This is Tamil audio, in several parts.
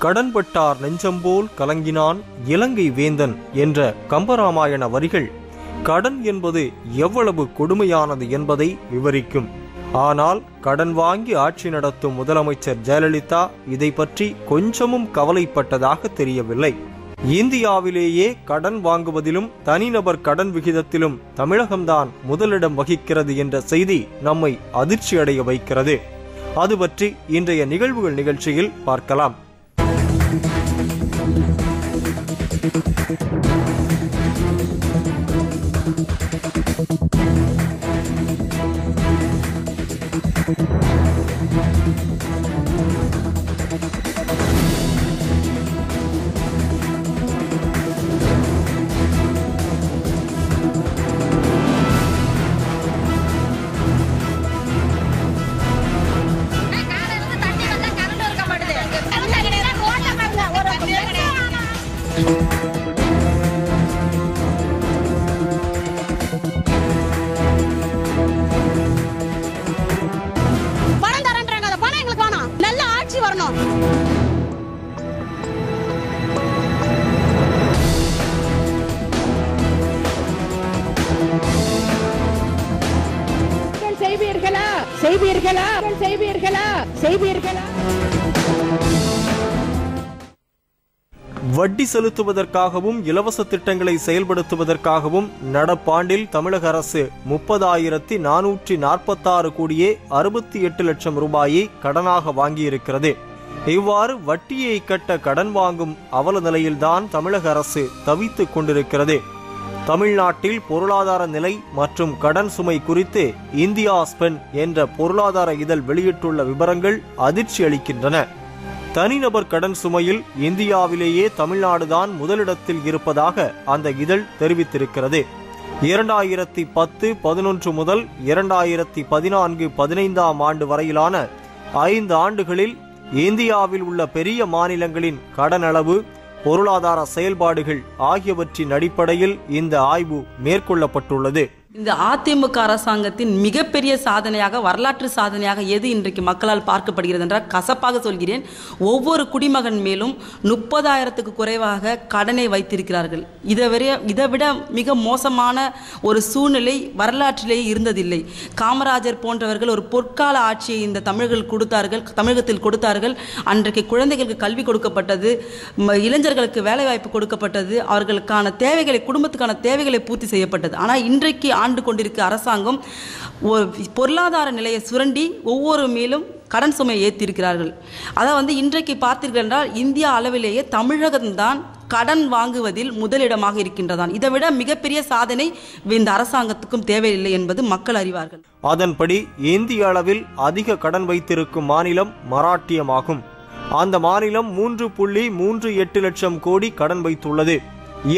கடன்பட்டார் நெஞ்சம்போல் கலங்கினான் இலங்கை வேந்தன் என்ற கம்பராமாயண வரிகள் கடன் என்பது எவ்வளவு கொடுமையானது என்பதை விவரிக்கும். ஆனால் கடன் வாங்கி ஆட்சி நடத்தும் முதலமைச்சர் ஜெயலலிதா இதை பற்றி கொஞ்சமும் கவலைப்பட்டதாக தெரியவில்லை. இந்தியாவிலேயே கடன் வாங்குவதிலும் தனிநபர் கடன் விகிதத்திலும் தமிழகம்தான் முதலிடம் வகிக்கிறது என்ற செய்தி நம்மை அதிர்ச்சியடைய வைக்கிறது. அது பற்றி இன்றைய நிகழ்வுகள் நிகழ்ச்சியில் பார்க்கலாம். வட்டி செலுத்துவதற்காகவும் இலவச திட்டங்களை செயல்படுத்துவதற்காகவும் நடப்பாண்டில் தமிழக அரசு 30,446 கோடியே 68 லட்சம் ரூபாயை கடனாக வாங்கியிருக்கிறது. இவ்வாறு வட்டியை கட்ட கடன் வாங்கும் அவல நிலையில்தான் தமிழக அரசு தவித்துக் கொண்டிருக்கிறது. தமிழ்நாட்டில் பொருளாதார நிலை மற்றும் கடன் சுமை குறித்து இந்தியா ஸ்பென் என்ற பொருளாதார இதழ் வெளியிட்டுள்ள விவரங்கள் அதிர்ச்சி அளிக்கின்றன. தனிநபர் கடன் சுமையில் இந்தியாவிலேயே தமிழ்நாடுதான் முதலிடத்தில் இருப்பதாக அந்த இதழ் தெரிவித்திருக்கிறது. 2010-11 முதல் 2014-15 ஆண்டு வரையிலான 5 ஆண்டுகளில் இந்தியாவில் உள்ள பெரிய மாநிலங்களின் கடன் அளவு, பொருளாதார செயல்பாடுகள் ஆகியவற்றின் அடிப்படையில் இந்த ஆய்வு மேற்கொள்ளப்பட்டுள்ளது. இந்த அதிமுக அரசாங்கத்தின் மிகப்பெரிய சாதனையாக, வரலாற்று சாதனையாக எது இன்றைக்கு மக்களால் பார்க்கப்படுகிறது என்றால், கசப்பாக சொல்கிறேன், ஒவ்வொரு குடிமகன் மேலும் 30,000க்கு குறைவாக கடனை வைத்திருக்கிறார்கள். இதை விட மிக மோசமான ஒரு சூழ்நிலை வரலாற்றிலேயே இருந்ததில்லை. காமராஜர் போன்றவர்கள் ஒரு பொற்கால ஆட்சியை இந்த தமிழகத்தில் கொடுத்தார்கள். அன்றைக்கு குழந்தைகளுக்கு கல்வி கொடுக்கப்பட்டது, இளைஞர்களுக்கு வேலைவாய்ப்பு கொடுக்கப்பட்டது, அவர்களுக்கான தேவைகளை, குடும்பத்துக்கான தேவைகளை பூர்த்தி செய்யப்பட்டது. ஆனால் இன்றைக்கு ஆண்டு கொண்டிருக்க அரசாங்கம் பொருளாதார நிலையை சுரண்டி ஒவ்வொரு மேலும் கடன் சுமையை ஏற்றிருக்கிறார்கள். அதை இன்றைக்கு பார்த்தீர்கள் என்றால் இந்தியா அளவிலேயே தமிழகம்தான் கடன் வாங்குவதில் முதலிடமாக இருக்கின்றதான். இதை விட மிகப்பெரிய சாதனை இந்த அரசாங்கத்துக்கும் தேவையில்லை என்பது மக்கள் அறிவார்கள். அதன்படி இந்திய அளவில் அதிக கடன் வைத்திருக்கும் மாநிலம் மராட்டியமாகும். அந்த மாநிலம் 3.38 லட்சம் கோடி கடன் வைத்துள்ளது.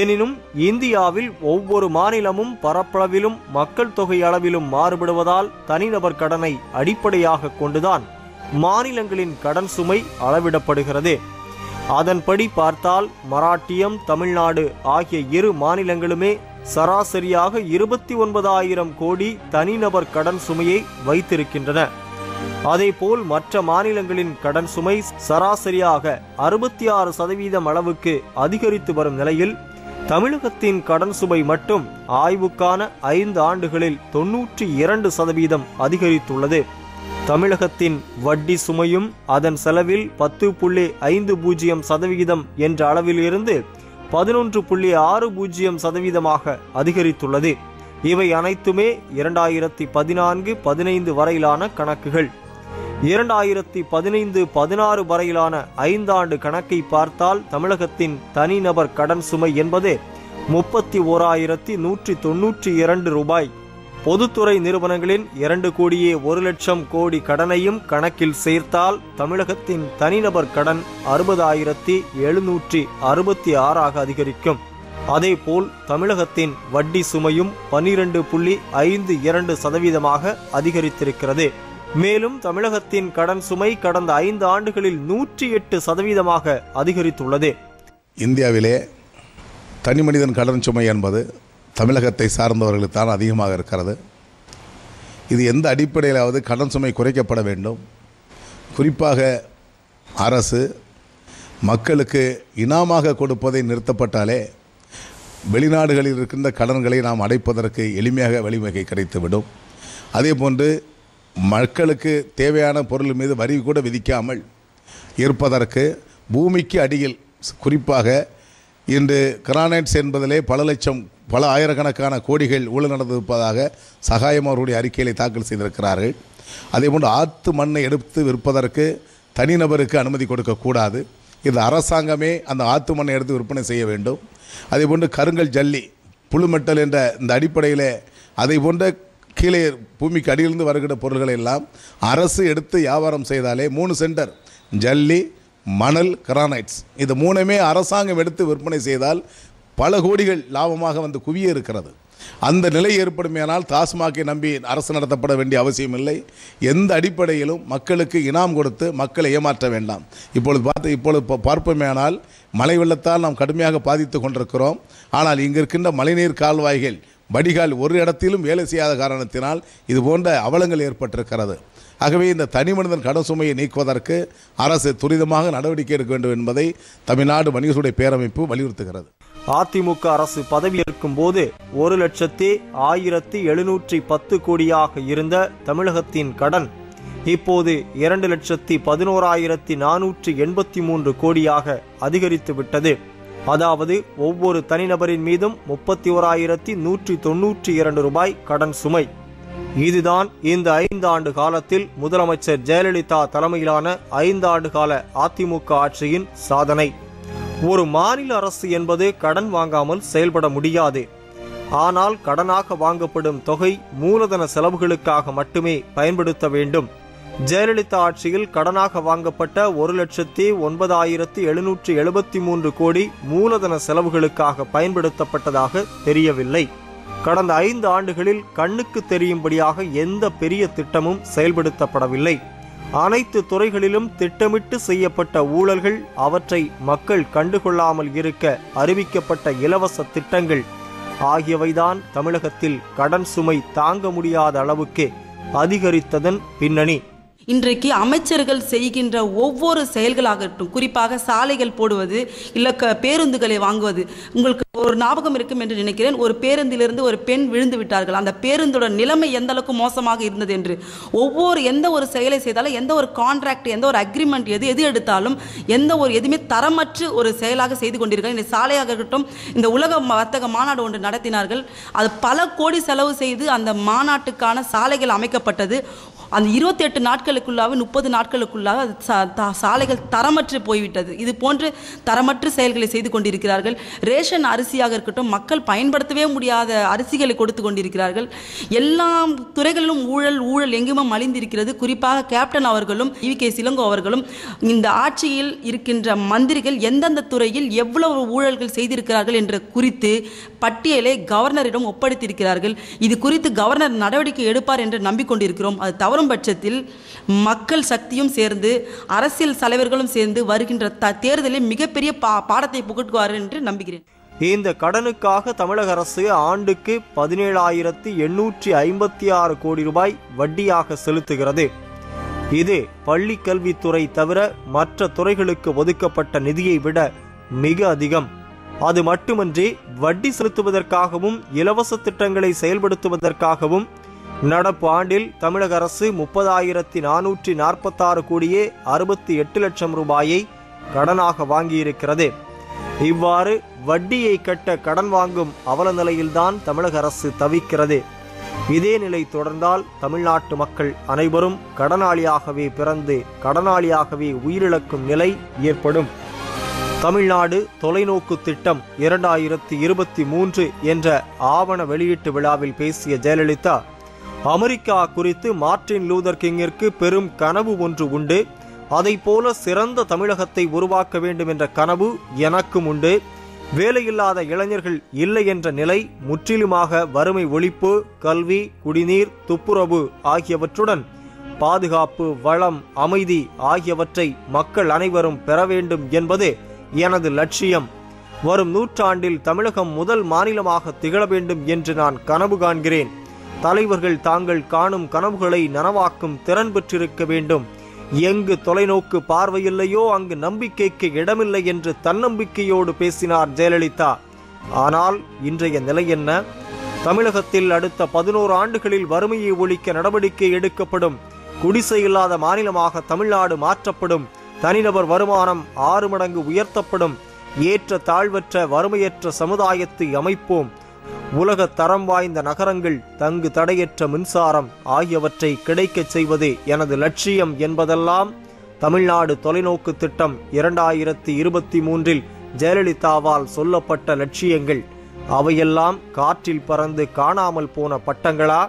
எனினும் இந்தியாவில் ஒவ்வொரு மாநிலமும் பரப்பளவிலும் மக்கள் தொகை அளவிலும் மாறுபடுவதால் தனிநபர் கடனை அடிப்படையாக கொண்டுதான் மாநிலங்களின் கடன் சுமை அளவிடப்படுகிறது. அதன்படி பார்த்தால் மராட்டியம், தமிழ்நாடு ஆகிய இரு மாநிலங்களுமே சராசரியாக 29,000 கோடி தனிநபர் கடன் சுமையை வைத்திருக்கின்றன. அதேபோல் மற்ற மாநிலங்களின் கடன் சுமை சராசரியாக 66% அளவுக்கு அதிகரித்து வரும் நிலையில் தமிழகத்தின் கடன் சுமை மட்டும் ஆய்வுக்கான 5 ஆண்டுகளில் 92% அதிகரித்துள்ளது. தமிழகத்தின் வட்டி சுமையும் அதன் செலவில் 10.50% என்ற அளவில் இருந்து 11.60% அதிகரித்துள்ளது. இவை அனைத்துமே 2014-15 வரையிலான கணக்குகள். 2015-16 வரையிலான 5 ஆண்டு கணக்கை பார்த்தால் தமிழகத்தின் தனிநபர் கடன் சுமை என்பது 31,192 ரூபாய். பொதுத்துறை நிறுவனங்களின் 2,01,00,000 கோடி கடனையும் கணக்கில் சேர்த்தால் தமிழகத்தின் தனிநபர் கடன் 60,766 அதிகரிக்கும். அதேபோல் தமிழகத்தின் வட்டி சுமையும் 12.52% அதிகரித்திருக்கிறது. மேலும் தமிழகத்தின் கடன் சுமை கடந்த 5 ஆண்டுகளில் 108% அதிகரித்துள்ளது. இந்தியாவிலே தனி மனிதன் கடன் சுமை என்பது தமிழகத்தை சார்ந்தவர்களுக்கு தான் அதிகமாக இருக்கிறது. இது எந்த அடிப்படையிலாவது கடன் சுமை குறைக்கப்பட வேண்டும். குறிப்பாக அரசு மக்களுக்கு இனாமாக கொடுப்பதை நிறுத்தப்பட்டாலே வெளிநாடுகளில் இருக்கின்ற கடன்களை நாம் அடைப்பதற்கு எளிமையாக வழிவகை கிடைத்துவிடும். அதே போன்று மக்களுக்கு தேவையான பொருள் மீது வரி கூட விதிக்காமல் இருப்பதற்கு பூமிக்கு அடியில் குறிப்பாக இன்று கிரானைட்ஸ் என்பதிலே பல ஆயிரக்கணக்கான கோடிகள் ஊழல் நடந்திருப்பதாக சகாயம் அவருடைய அறிக்கையை தாக்கல் செய்திருக்கிறார்கள். அதேபோன்று ஆற்று மண்ணை எடுத்து விற்பதற்கு தனிநபருக்கு அனுமதி கொடுக்கக்கூடாது. இது அரசாங்கமே அந்த ஆற்று மண்ணை எடுத்து விற்பனை செய்ய வேண்டும். அதேபோன்று கருங்கல் ஜல்லி புழுமெட்டல் என்ற இந்த அடிப்படையில் அதை போன்ற கீழே பூமிக்கு அடியிலிருந்து வருகிற பொருள்களை எல்லாம் அரசு எடுத்து வியாபாரம் செய்தாலே 3 சென்டர் ஜல்லி, மணல், கிரானைட்ஸ் இது 3மே அரசாங்கம் எடுத்து விற்பனை செய்தால் பல கோடிகள் லாபமாக வந்து குவிய இருக்கிறது. அந்த நிலை ஏற்படுமையானால் டாஸ்மாகை நம்பி அரசு நடத்தப்பட வேண்டிய அவசியம் இல்லை. எந்த அடிப்படையிலும் மக்களுக்கு இனாம் கொடுத்து மக்களை ஏமாற்ற வேண்டாம். இப்பொழுது பார்ப்போமேயானால் மழை வெள்ளத்தால் நாம் கடுமையாக பாதித்து கொண்டிருக்கிறோம். ஆனால் இங்கு இருக்கின்ற மழைநீர் கால்வாய்கள் வடிகால் ஒரு இடத்திலும் வேலை செய்யாத காரணத்தினால் இது போன்ற அவலங்கள் ஏற்பட்டிருக்கிறது. ஆகவே இந்த தனி மனிதன் கடன் சுமையை நீக்குவதற்கு அரசு துரிதமாக நடவடிக்கை எடுக்க வேண்டும் என்பதை தமிழ்நாடு வணிகர்களுடைய பேரமைப்பு வலியுறுத்துகிறது. அதிமுக அரசு பதவியேற்கும் போது 1,1710 கோடியாக இருந்த தமிழகத்தின் கடன் இப்போது 2,11,483 கோடியாக அதிகரித்து விட்டது. அதாவது ஒவ்வொரு தனிநபரின் மீதும் 31,192 ரூபாய் கடன் சுமை. இதுதான் இந்த 5 ஆண்டு காலத்தில் முதலமைச்சர் ஜெயலலிதா தலைமையிலான 5 ஆண்டு கால அதிமுக ஆட்சியின் சாதனை. ஒரு மாநில அரசு என்பது கடன் வாங்காமல் செயல்பட முடியாது. ஆனால் கடனாக வாங்கப்படும் தொகை மூலதன செலவுகளுக்காக மட்டுமே பயன்படுத்த வேண்டும். ஜெயலலிதா ஆட்சியில் கடனாக வாங்கப்பட்ட 1,09,773 கோடி மூலதன செலவுகளுக்காக பயன்படுத்தப்பட்டதாக தெரியவில்லை. கடந்த 5 ஆண்டுகளில் கண்ணுக்கு தெரியும்படியாக எந்த பெரிய திட்டமும் செயல்படுத்தப்படவில்லை. அனைத்து துறைகளிலும் திட்டமிட்டு செய்யப்பட்ட ஊழல்கள், அவற்றை மக்கள் கண்டுகொள்ளாமல் இருக்க அறிவிக்கப்பட்ட இலவச திட்டங்கள் ஆகியவைதான் தமிழகத்தில் கடன் சுமை தாங்க முடியாத அளவுக்கு அதிகரித்ததன் பின்னணி. இன்றைக்கு அமைச்சர்கள் செய்கின்ற ஒவ்வொரு செயல்களாகட்டும், குறிப்பாக சாலைகள் போடுவது, இல்லை பேருந்துகளை வாங்குவது. உங்களுக்கு ஒரு ஞாபகம் இருக்கும் என்று நினைக்கிறேன், ஒரு பேருந்திலிருந்து ஒரு பெண் விழுந்து விட்டார்கள். அந்த பேருந்தோட நிலைமை எந்த அளவுக்கு மோசமாக இருந்தது என்று. எந்த ஒரு செயலை செய்தாலும், எந்த ஒரு கான்ட்ராக்ட், எந்த ஒரு அக்ரிமெண்ட் எது எடுத்தாலும் எதுவுமே தரமற்று ஒரு செயலாக செய்து கொண்டிருக்கிறார்கள். இந்த சாலையாக இருக்கட்டும், இந்த உலக வர்த்தக மாநாடு ஒன்று நடத்தினார்கள். அது பல கோடி செலவு செய்து அந்த மாநாட்டுக்கான சாலைகள் அமைக்கப்பட்டது. அந்த 28 நாட்களுக்குள்ளாக 30 நாட்களுக்குள்ளாக சாலைகள் தரமற்று போய்விட்டது. இது போன்று தரமற்ற செயல்களை செய்து கொண்டிருக்கிறார்கள். ரேஷன் அரிசியாக இருக்கட்டும், மக்கள் பயன்படுத்தவே முடியாத அரிசிகளை கொடுத்து கொண்டிருக்கிறார்கள். எல்லா துறைகளிலும் ஊழல் எங்குமே மலிந்திருக்கிறது. குறிப்பாக கேப்டன் அவர்களும் EVK இளங்கோ அவர்களும் இந்த ஆட்சியில் இருக்கின்ற மந்திரிகள் எந்தெந்த துறையில் எவ்வளவு ஊழல்கள் செய்திருக்கிறார்கள் என்ற குறித்து பட்டியலை கவர்னரிடம் ஒப்படைத்திருக்கிறார்கள். இது குறித்து கவர்னர் நடவடிக்கை எடுப்பார் என்று நம்பிக்கொண்டிருக்கிறோம். அது தவறும் பட்சத்தில் மக்கள் சக்தியும் சேர்ந்து, அரசியல் தலைவர்களும் சேர்ந்து வருகின்ற தேர்தலில் மிகப்பெரிய பாடத்தை புகட்டுவார் என்று நம்புகிறேன். இந்த கடனுக்காக தமிழக அரசு ஆண்டுக்கு 17,856 கோடி ரூபாய் வட்டியாக செலுத்துகிறது. இது பள்ளி கல்வித்துறை தவிர மற்ற துறைகளுக்கு ஒதுக்கப்பட்ட நிதியை விட மிக அதிகம். அது மட்டுமன்றி வட்டி செலுத்துவதற்காகவும் இலவச திட்டங்களை செயல்படுத்துவதற்காகவும் நடப்பு ஆண்டில் தமிழக அரசு 30,446 கோடியே 68 லட்சம் ரூபாயை கடனாக வாங்கியிருக்கிறது. இவ்வாறு வட்டியை கட்ட கடன் வாங்கும் அவல நிலையில்தான் தமிழக அரசு தவிக்கிறது. இதே நிலை தொடர்ந்தால் தமிழ்நாட்டு மக்கள் அனைவரும் கடனாளியாகவே பிறந்து கடனாளியாகவே உயிரிழக்கும் நிலை ஏற்படும். தமிழ்நாடு தொலைநோக்கு திட்டம் 2023 என்ற ஆவண வெளியீட்டு விழாவில் பேசிய ஜெயலலிதா, அமெரிக்கா குறித்து மார்ட்டின் லூதர் கிங்கிற்கு பெரும் கனவு ஒன்று உண்டு. அதை போல சிறந்த தமிழகத்தை உருவாக்க வேண்டும் என்ற கனவு எனக்கும் உண்டு. வேலையில்லாத இளைஞர்கள் இல்லை என்ற நிலை முற்றிலுமாக வறுமை ஒழிப்பு, கல்வி, குடிநீர், துப்புரவு ஆகியவற்றுடன் பாதுகாப்பு, வளம், அமைதி ஆகியவற்றை மக்கள் அனைவரும் பெற வேண்டும் என்பது எனது லட்சியம். வரும் நூற்றாண்டில் தமிழகம் முதல் மாநிலமாக திகழ வேண்டும் என்று நான் கனவு காண்கிறேன். தலைவர்கள் தாங்கள் காணும் கனவுகளை நனவாக்கும் திறன் பெற்றிருக்க வேண்டும். எங்கு தொலைநோக்கு பார்வையில்லையோ அங்கு நம்பிக்கைக்கு இடமில்லை என்று தன்னம்பிக்கையோடு பேசினார் ஜெயலலிதா. ஆனால் இன்றைய நிலை என்ன? தமிழகத்தில் அடுத்த 11 ஆண்டுகளில் வறுமையை ஒழிக்க நடவடிக்கை எடுக்கப்படும். குடிசை இல்லாத மாநிலமாக தமிழ்நாடு மாற்றப்படும். தனிநபர் வருமானம் 6 மடங்கு உயர்த்தப்படும். ஏற்ற தாழ்வற்ற வறுமையற்ற சமுதாயத்தை அமைப்போம். உலக தரம் வாய்ந்த நகரங்கள், தங்கு தடையற்ற மின்சாரம் ஆகியவற்றை கிடைக்கச் செய்வதே எனது லட்சியம் என்பதெல்லாம் தமிழ்நாடு தொலைநோக்கு திட்டம் 2023 ஜெயலலிதாவால் சொல்லப்பட்ட லட்சியங்கள். அவையெல்லாம் காற்றில் பறந்து காணாமல் போன பட்டங்களா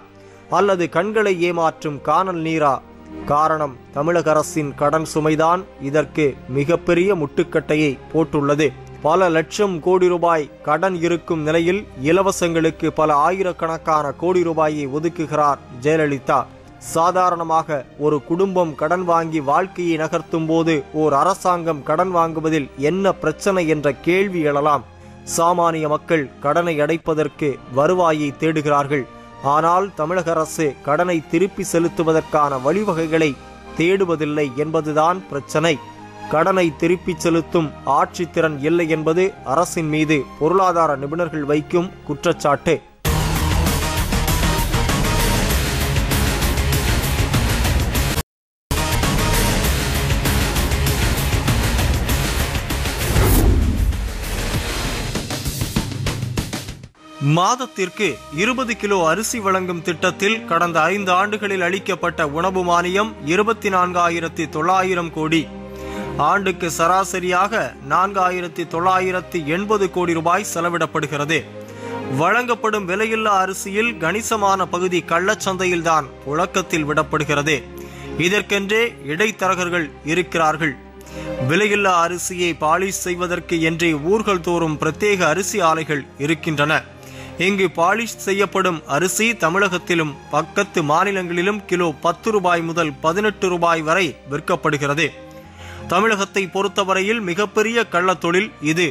அல்லது கண்களை ஏமாற்றும் காணல் நீரா? காரணம், தமிழக அரசின் கடன் சுமைதான் இதற்கு மிகப்பெரிய முட்டுக்கட்டையை போட்டுள்ளது. பல லட்சம் கோடி ரூபாய் கடன் இருக்கும் நிலையில் இலவசங்களுக்கு பல ஆயிரக்கணக்கான கோடி ரூபாயை ஒதுக்குகிறார் ஜெயலலிதா. சாதாரணமாக ஒரு குடும்பம் கடன் வாங்கி வாழ்க்கையை நகர்த்தும் போது ஓர் அரசாங்கம் கடன் வாங்குவதில் என்ன பிரச்சனை என்ற கேள்வி எழலாம். சாமானிய மக்கள் கடனை அடைப்பதற்கு வருவாயை தேடுகிறார்கள். ஆனால் தமிழக அரசு கடனை திருப்பி செலுத்துவதற்கான வழிவகைகளை தேடுவதில்லை என்பதுதான் பிரச்சனை. கடனை திருப்பி செலுத்தும் ஆட்சித்திறன் இல்லை என்பது அரசின் மீது பொருளாதார நிபுணர்கள் வைக்கும் குற்றச்சாட்டு. மாதத்திற்கு 20 கிலோ அரிசி வழங்கும் திட்டத்தில் கடந்த 5 ஆண்டுகளில் அளிக்கப்பட்ட உணவு மானியம் 24,900 கோடி. ஆண்டுக்கு சராசரியாக 4,980 கோடி ரூபாய் செலவிடப்படுகிறது. வழங்கப்படும் விலையில்லா அரிசியில் கணிசமான பகுதி கள்ளச்சந்தையில்தான் புழக்கத்தில் விடப்படுகிறது. இதற்கென்றே இடைத்தரகர்கள் இருக்கிறார்கள். விலையில்லா அரிசியை பாலிஷ் செய்வதற்கு என்றே ஊர்கள் தோறும் பிரத்யேக அரிசி ஆலைகள் இருக்கின்றன. இங்கு பாலிஷ் செய்யப்படும் அரிசி தமிழகத்திலும் பக்கத்து மாநிலங்களிலும் கிலோ 10 ரூபாய் முதல் 18 ரூபாய் வரை விற்கப்படுகிறது. தமிழகத்தை பொறுத்தவரையில் மிகப்பெரிய கள்ளத்தொழில் இது.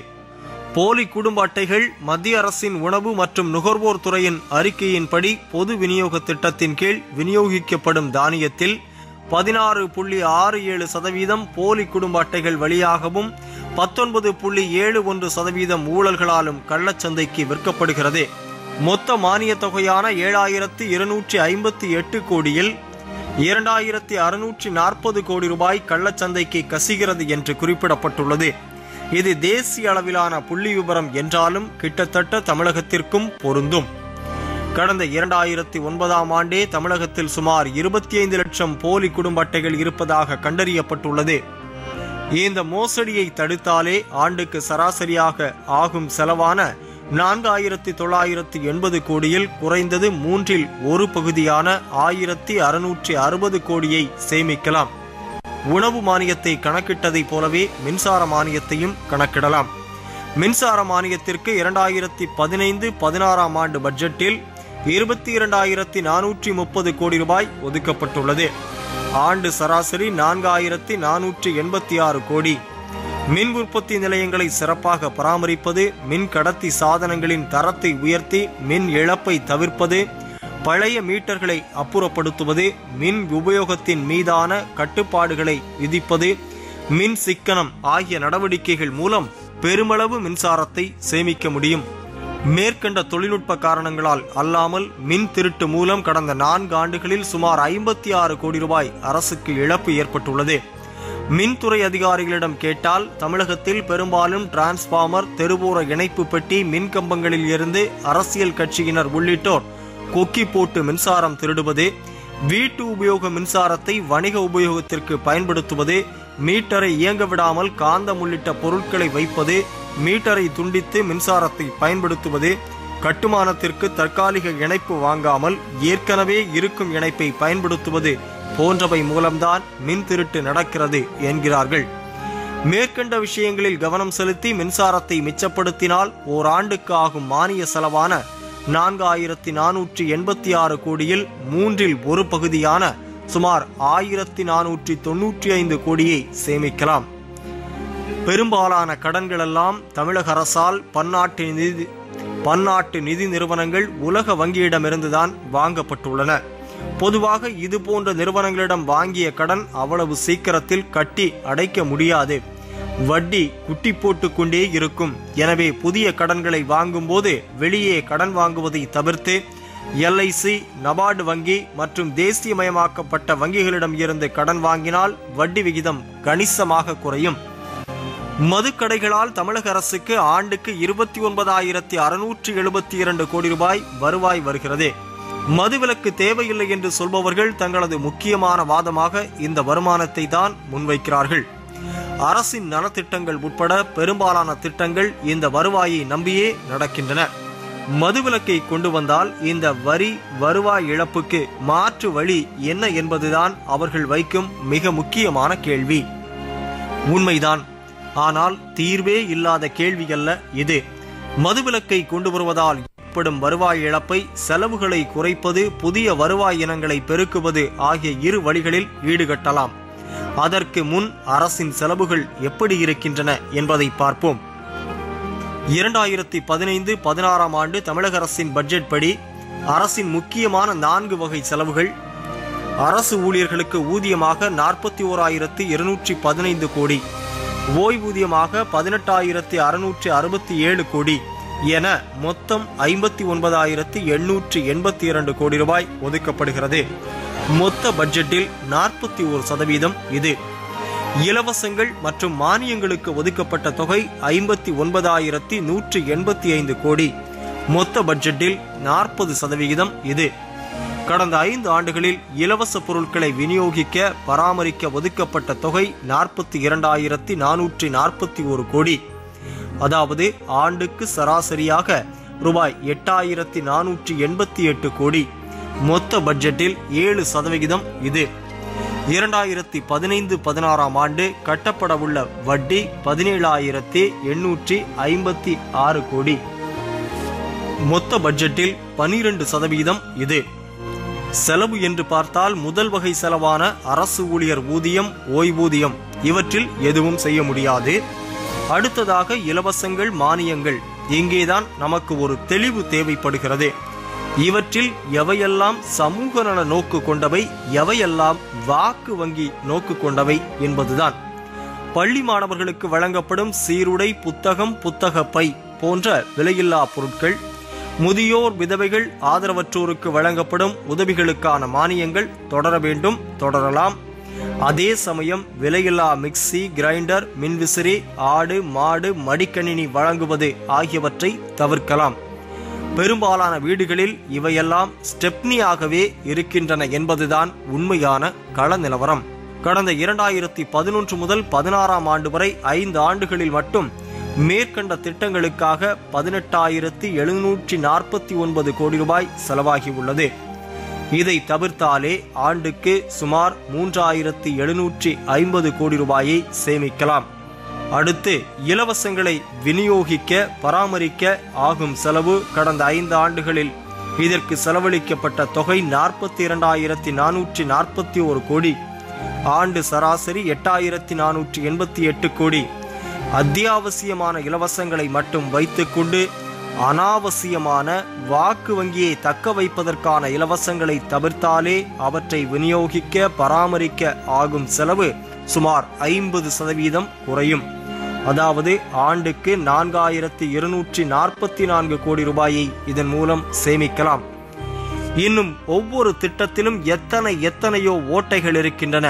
போலி குடும்ப அட்டைகள் மத்திய அரசின் உணவு மற்றும் நுகர்வோர் துறையின் அறிக்கையின்படி பொது விநியோக திட்டத்தின் கீழ் விநியோகிக்கப்படும் தானியத்தில் 16.67% போலி குடும்ப அட்டைகள் வழியாகவும் 19.71% ஊழல்களாலும் கள்ளச்சந்தைக்கு விற்கப்படுகிறது. மொத்த மானிய தொகையான 7,258 கோடியில் 2,640 கோடி ரூபாய் கள்ளச்சந்தைக்கு கசிகிறது என்று குறிப்பிடப்பட்டுள்ளது. இது தேசிய அளவிலான புள்ளி விவரம் என்றாலும் கிட்டத்தட்ட தமிழகத்திற்கும் பொருந்தும். கடந்த 2009ஆம் ஆண்டே தமிழகத்தில் சுமார் 25 லட்சம் போலி குடும்ப அட்டைகள் இருப்பதாக கண்டறியப்பட்டுள்ளது. இந்த மோசடியை தடுத்தாலே ஆண்டுக்கு சராசரியாக ஆகும் செலவான 4,980 கோடியில் குறைந்தது 1/3 பகுதியான 1,660 கோடியை சேமிக்கலாம். உணவு மானியத்தை கணக்கிட்டதை போலவே மின்சார மானியத்தையும் கணக்கிடலாம். மின்சார மானியத்திற்கு 2015-16ஆம் ஆண்டு பட்ஜெட்டில் 22,430 கோடி ரூபாய் ஒதுக்கப்பட்டுள்ளது. ஆண்டு சராசரி 4,486 கோடி. மின் உற்பத்தி நிலையங்களை சிறப்பாக பராமரிப்பது, மின் கடத்தி சாதனங்களின் தரத்தை உயர்த்தி மின் இழப்பை தவிர்ப்பது, பழைய மீட்டர்களை அப்புறப்படுத்துவது, மின் உபயோகத்தின் மீதான கட்டுப்பாடுகளை விதிப்பது, மின் சிக்கனம் ஆகிய நடவடிக்கைகள் மூலம் பெருமளவு மின்சாரத்தை சேமிக்க முடியும். மேற்கண்ட தொழில்நுட்ப காரணங்களால் அல்லாமல் மின் திருட்டு மூலம் கடந்த 4 ஆண்டுகளில் சுமார் 56 கோடி ரூபாய் அரசுக்கு இழப்பு ஏற்பட்டுள்ளது. மின்துறை அதிகாரிகளிடம் கேட்டால் தமிழகத்தில் பெரும்பாலும் டிரான்ஸ்பார்மர், தெருவோர இணைப்பு பெட்டி, மின் கம்பங்களில் இருந்து அரசியல் கட்சியினர் உள்ளிட்டோர் கொக்கி போட்டு மின்சாரம் திருடுவது, வீட்டு உபயோக மின்சாரத்தை வணிக உபயோகத்திற்கு பயன்படுத்துவது, மீட்டரை இயங்க விடாமல் காந்தம் உள்ளிட்ட பொருட்களை வைப்பது, மீட்டரை துண்டித்து மின்சாரத்தை பயன்படுத்துவது, கட்டுமானத்திற்கு தற்காலிக இணைப்பு வாங்காமல் ஏற்கனவே இருக்கும் இணைப்பை பயன்படுத்துவது போன்றவை மூலம்தான் மின் திருட்டு நடக்கிறது என்கிறார்கள். மேற்கண்ட விஷயங்களில் கவனம் செலுத்தி மின்சாரத்தை மிச்சப்படுத்தினால் ஓராண்டுக்கு ஆகும் மானிய செலவான 4,486 கோடியில் 1/3 பகுதியான சுமார் 1,495 கோடியை சேமிக்கலாம். பெரும்பாலான கடன்களெல்லாம் தமிழக அரசால் பன்னாட்டு நிதி நிறுவனங்கள் உலக வங்கியிடமிருந்துதான் வாங்கப்பட்டுள்ளன. பொதுவாக இது போன்ற நிறுவனங்களிடம் வாங்கிய கடன் அவ்வளவு சீக்கிரத்தில் கட்டி அடைக்க முடியாது. வட்டி குட்டி போட்டு கொண்டே இருக்கும். எனவே புதிய கடன்களை வாங்கும் போது வெளியே கடன் வாங்குவதை தவிர்த்து LIC, நபார்டு வங்கி மற்றும் தேசியமயமாக்கப்பட்ட வங்கிகளிடம் இருந்து கடன் வாங்கினால் வட்டி விகிதம் கணிசமாக குறையும். மதுக்கடைகளால் தமிழக அரசுக்கு ஆண்டுக்கு 29,672 கோடி ரூபாய் வருவாய் வருகிறது. மதுவிலக்கு தேவையில்லை என்று சொல்பவர்கள் தங்களது முக்கியமான வாதமாக இந்த வருமானத்தை தான் முன்வைக்கிறார்கள். அரசின் நலத்திட்டங்கள் உட்பட பெரும்பாலான திட்டங்கள் இந்த வருவாயை நம்பியே நடக்கின்றன. மதுவிலக்கை கொண்டு வந்தால் இந்த வருவாய் இழப்புக்கு மாற்று வழி என்ன என்பதுதான் அவர்கள் வைக்கும் மிக முக்கியமான கேள்வி. உண்மைதான், ஆனால் தீர்வே இல்லாத கேள்வி அல்ல இது. மதுவிலக்கை கொண்டு வருவதால் ஏற்படும் வருவாய் இழப்பை செலவுகளை குறைப்பது, புதிய வருவாய் இனங்களை பெருக்குவது ஆகிய இரு வழிகளில் ஈடுகட்டலாம். அதற்கு முன் அரசின் செலவுகள் எப்படி இருக்கின்றன என்பதை பார்ப்போம். 2015-16 ஆண்டு தமிழக அரசின் பட்ஜெட் படி அரசின் முக்கியமான 4 வகை செலவுகள்: அரசு ஊழியர்களுக்கு ஊதியமாக 41,215 கோடி, ஓய்வூதியமாக 18,667 கோடி என மொத்தம் 59,882 கோடி ரூபாய் ஒதுக்கப்படுகிறது. மொத்த பட்ஜெட்டில் 41% இது. இலவசங்கள் மற்றும் மானியங்களுக்கு ஒதுக்கப்பட்ட தொகை 59,185 கோடி. மொத்த பட்ஜெட்டில் 40% இது. கடந்த 5 ஆண்டுகளில் இலவச பொருட்களை விநியோகிக்க பராமரிக்க ஒதுக்கப்பட்ட தொகை 42,441 கோடி. அதாவது ஆண்டுக்கு சராசரியாக ரூபாய் 8,488 கோடி. மொத்த பட்ஜெட்டில் 7% இது. 2015-16 ஆண்டு கட்டப்படவுள்ள வட்டி 17,856 கோடி. மொத்த பட்ஜெட்டில் 12% இது. செலவு என்று பார்த்தால் முதல் வகை செலவான அரசு ஊழியர் ஊதியம், ஓய்வூதியம் இவற்றில் எதுவும் செய்ய முடியாது. அடுத்ததாக இலவசங்கள், மானியங்கள். இங்கேதான் நமக்கு ஒரு தெளிவு தேவைப்படுகிறது. இவற்றில் எவையெல்லாம் சமூக நல நோக்கு கொண்டவை, எவையெல்லாம் வாக்கு வங்கி நோக்கு கொண்டவை என்பதுதான். பள்ளி மாணவர்களுக்கு வழங்கப்படும் சீருடை, புத்தகம், புத்தக பை போன்ற விலையில்லா பொருட்கள், முதியோர், விதவைகள், ஆதரவற்றோருக்கு வழங்கப்படும் உதவிகளுக்கான மானியங்கள் தொடர வேண்டும், தொடரலாம். அதே சமயம் விலையில்லா மிக்சி, கிரைண்டர், மின்விசிறி, ஆடு மாடு, மடிக்கணினி வழங்குவது ஆகியவற்றை தவிர்க்கலாம். பெரும்பாலான வீடுகளில் இவையெல்லாம் ஸ்டெப்னியாகவே இருக்கின்றன என்பதுதான் உண்மையான கள நிலவரம். கடந்த 2011 முதல் 16 ஆண்டு வரை 5 ஆண்டுகளில் மட்டும் மேற்கண்ட திட்டங்களுக்காக 18,749 கோடி ரூபாய் செலவாகியுள்ளது. இதை தவிர்த்தாலே ஆண்டுக்கு சுமார் 3,750 கோடி ரூபாயை சேமிக்கலாம். அடுத்து இலவசங்களை விநியோகிக்க பராமரிக்க ஆகும் செலவு. கடந்த 5 ஆண்டுகளில் இதற்கு செலவழிக்கப்பட்ட தொகை 42,441 கோடி. ஆண்டு சராசரி 8,488 கோடி. அத்தியாவசியமான இலவசங்களை மட்டும் வைத்துக்கொண்டு அனாவசியமான வாக்கு வங்கியை தக்க வைப்பதற்கான இலவசங்களை தவிர்த்தாலே அவற்றை விநியோகிக்க பராமரிக்க ஆகும் செலவு சுமார் 50% குறையும். அதாவது ஆண்டுக்கு 4,244 கோடி ரூபாயை இதன் மூலம் சேமிக்கலாம். இன்னும் ஒவ்வொரு திட்டத்திலும் எத்தனையோ ஓட்டைகள் இருக்கின்றன.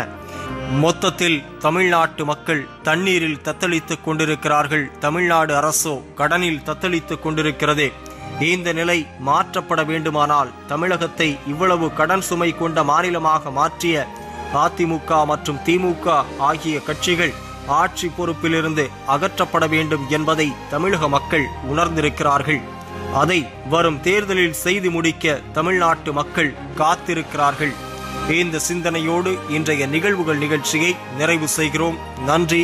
மொத்தத்தில் தமிழ்நாட்டு மக்கள் தண்ணீரில் தத்தளித்துக் கொண்டிருக்கிறார்கள். தமிழ்நாடு அரசோ கடனில் தத்தளித்துக் கொண்டிருக்கிறது. இந்த நிலை மாற்றப்பட வேண்டுமானால் தமிழகத்தை இவ்வளவு கடன் சுமை கொண்ட மாநிலமாக மாற்றிய அதிமுக மற்றும் திமுக ஆகிய கட்சிகள் ஆட்சி பொறுப்பிலிருந்து அகற்றப்பட வேண்டும் என்பதை தமிழக மக்கள் உணர்ந்திருக்கிறார்கள். அதை வரும் தேர்தலில் செய்து முடிக்க தமிழ்நாட்டு மக்கள் காத்திருக்கிறார்கள். இந்த சிந்தனையோடு இன்றைய நிகழ்வுகள் நிகழ்ச்சியை நிறைவு செய்கிறோம். நன்றி.